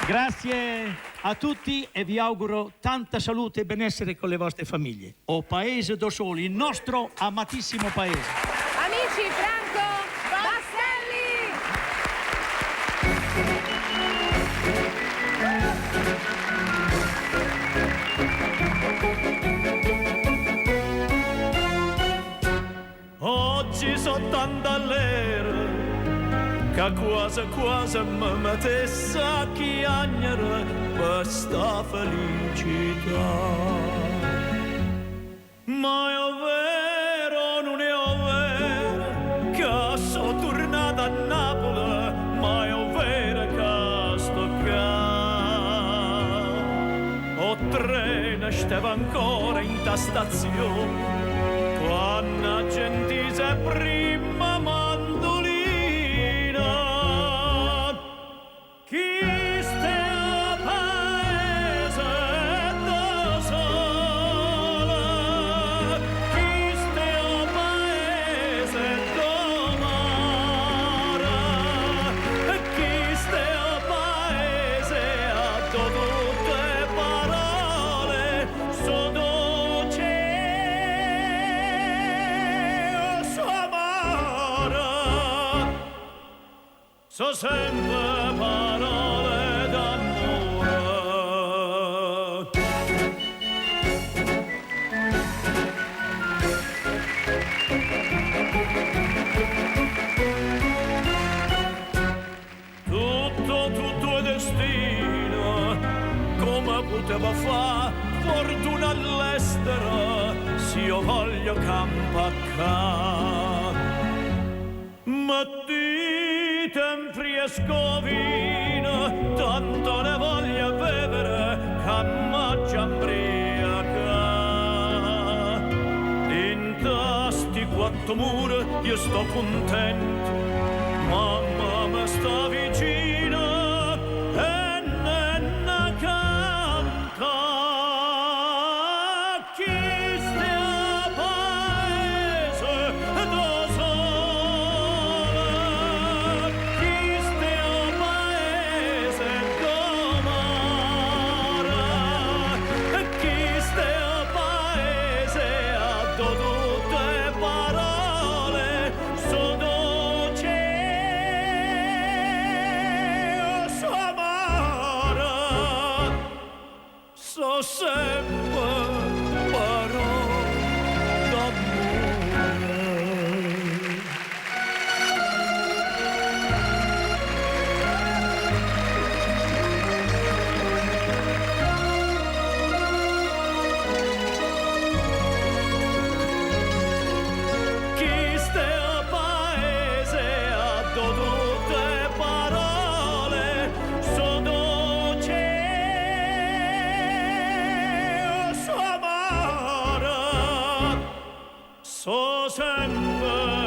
Grazie a tutti e vi auguro tanta salute e benessere con le vostre famiglie. O Paese do Sole, il nostro amatissimo paese. Amici, Franco Bastelli! Oggi so tanto all'era che quasi mi mettesse a chiagnere questa felicità. Ma è vero, non è vero che sono tornata a Napoli, ma è vero che sto qua. O treno stava ancora in ta stazione quando la gente si prima mandolina. Chi sta a paese da sola, chi sta a paese da mare, chi sta a paese a tutte parole sono so sempre parole d'amore. Tutto è destino, come poteva fare fortuna all'estero, se io voglio campacca. Ma tempri e scovina, tanto ne voglio bevere che m'aggia imbriaca. In tasti quattro mura io sto contento, mamma mi sta vicina e nenna canta. Chi sta a paese da sola, chi sta a paese da mare, chi sta a paese a tutte parole sono dolce, so amare, so sempre parole d'amore. Chi sta a paese a tutte parole sono dolce, so amare, so sempre